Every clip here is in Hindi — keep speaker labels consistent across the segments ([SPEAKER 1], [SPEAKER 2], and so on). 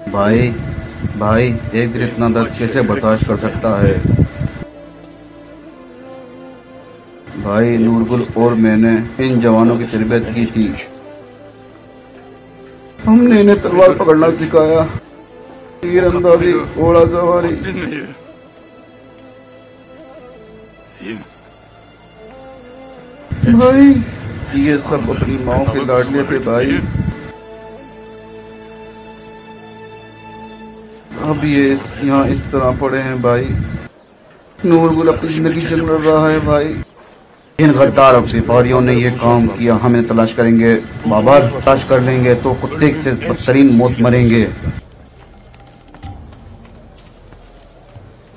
[SPEAKER 1] भाई भाई, एक दिन इतना दर्द कैसे बर्दाश्त कर सकता है? भाई, नूरगुल और मैंने इन जवानों की तरबियत की थी। हमने इन्हें तलवार पकड़ना सिखाया, तीरंदाजी, घोड़ा सवारी। भाई, ये सब अपनी माँ के लाडले थे भाई। अब ये यहाँ इस तरह पड़े हैं भाई। नूरगुल अपनी जिंदगी जंग लड़ रहा है भाई। इन गद्दार व्यापारियों ने ये काम किया। हम इन्हें तलाश करेंगे बाबा, तलाश कर लेंगे तो कुत्ते से बदतरीन मौत मरेंगे।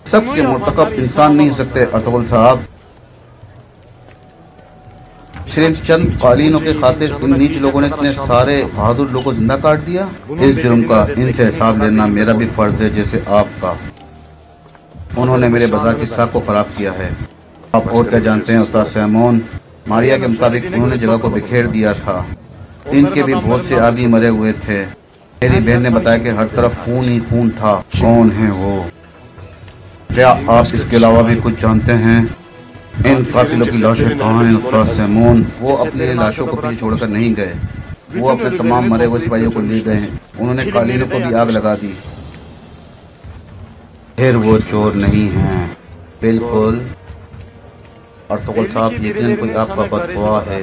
[SPEAKER 1] सबके मुर्तकब इंसान नहीं हो सकते अर्तुगरुल साहब। सिर्फ चंद कालीनों के खातिर इन नीच लोगों ने इतने सारे बहादुर लोगों को जिंदा काट दिया। इस जुर्म का इनसे हिसाब लेना मेरा भी फर्ज है, जैसे आपका। उन्होंने मेरे बाजार की साख को खराब किया है। आप और क्या जानते हैं उस्ताद सैमोन? मारिया के मुताबिक उन्होंने जगह को बिखेर दिया था। इनके भी बहुत से आदमी मरे हुए थे। मेरी बहन ने बताया कि हर तरफ खून ही खून था। कौन है वो? क्या आप इसके अलावा भी कुछ जानते हैं? इन कातिलों की लाशें कहाँ हैं उस्ताद सैमोन? वो अपने लाशों को पीछे छोड़कर नहीं गए। वो अपने तमाम मरे हुए सिपाहियों को ले गए। उन्होंने कालीनों को भी आग लगा दी। फिर वो चोर नहीं हैं। बिल्कुल अर्तुगरुल साहब, यकीनन कोई आपका बदगुआ है।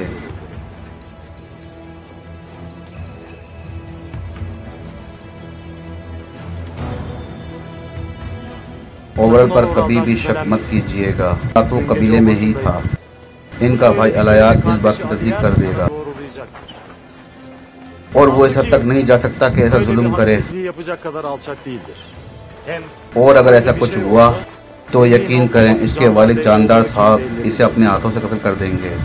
[SPEAKER 1] ओवरल पर कभी भी शक मत कीजिएगा। तो कबीले में ही था। इनका भाई अलायाक इस बात की तस्दीक कर देगा, और वो इस हद तक नहीं जा सकता कि ऐसा जुल्म करे। और अगर ऐसा कुछ हुआ तो यकीन करें इसके वालिद जानदार साहब इसे अपने हाथों से कत्ल कर देंगे।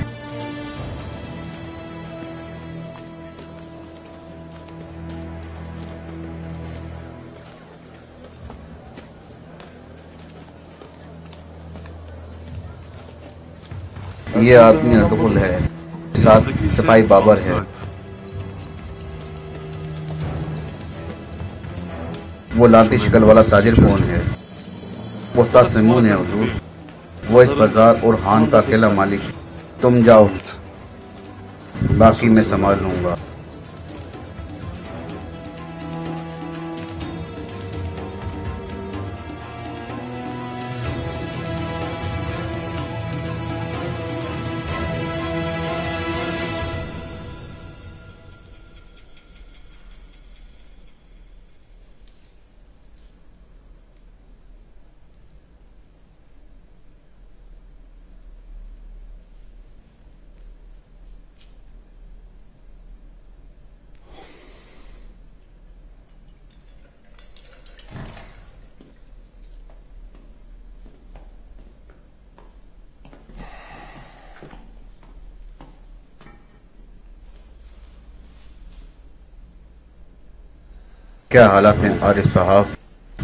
[SPEAKER 1] ये आदमी अर्तुगरुल है, साथ सिपाही बाबर है। वो लालती शिकल वाला ताजिर कौन है? उस्ताद सैमून है हुजूर। वो इस बाजार और हान का अकेला मालिक। तुम जाओ, बाकी मैं संभाल लूंगा। क्या हालात हैं आरिफ साहब?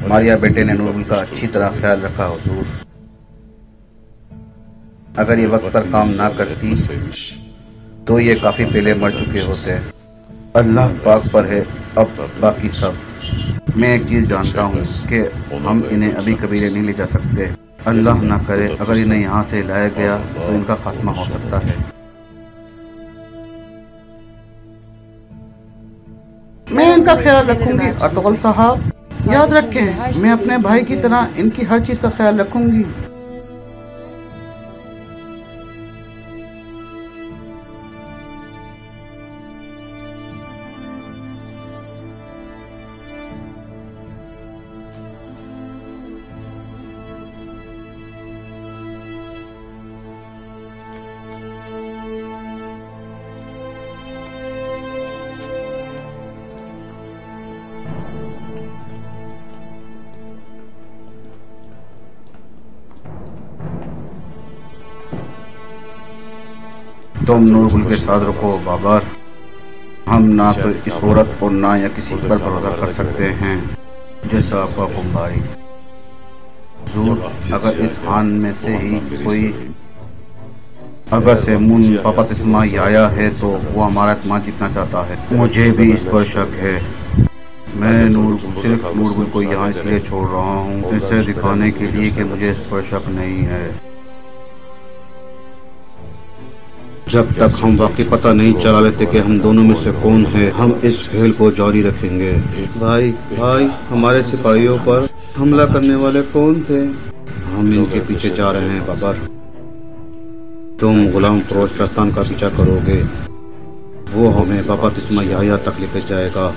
[SPEAKER 1] मारिया बेटे ने नूरगुल का अच्छी तरह ख्याल रखा हुजूर। अगर ये वक्त पर काम ना करती तो ये काफी पहले मर चुके होते। अल्लाह पाक पर है अब बाकी सब। मैं एक चीज जानता हूँ कि हम इन्हें अभी कबीले नहीं ले जा सकते। अल्लाह ना करे अगर इन्हें यहाँ से लाया गया तो इनका खात्मा हो सकता है। मैं इनका ख्याल रखूंगी अर्तुगरुल साहब। याद रखें, मैं अपने भाई की तरह इनकी हर चीज का ख्याल रखूंगी। तुम नूरगुल के साथ रुको बाबर। हम ना तो इस औरत और ना या किसी पर भरोसा कर सकते हैं। जैसा आपका हुक्म भाई। हुजूर, अगर इस हान में से ही कोई अगर से मुन पापा तिस्मा आया है तो वो हमारा इत्मीनान जीतना चाहता है। मुझे भी इस पर शक है। मैं सिर्फ नूरगुल को यहाँ इसलिए छोड़ रहा हूँ, इसे दिखाने के लिए कि मुझे इस पर शक नहीं है। जब तक हम वाकई पता नहीं चला लेते कि हम दोनों में से कौन है, हम इस खेल को जारी रखेंगे। भाई भाई, हमारे सिपाहियों पर हमला करने वाले कौन थे? हम इनके पीछे जा रहे हैं बाबर। तुम गुलाम फरोश प्रस्थान का पीछा करोगे, वो हमें पापा तिस्मा तक लेकर जाएगा।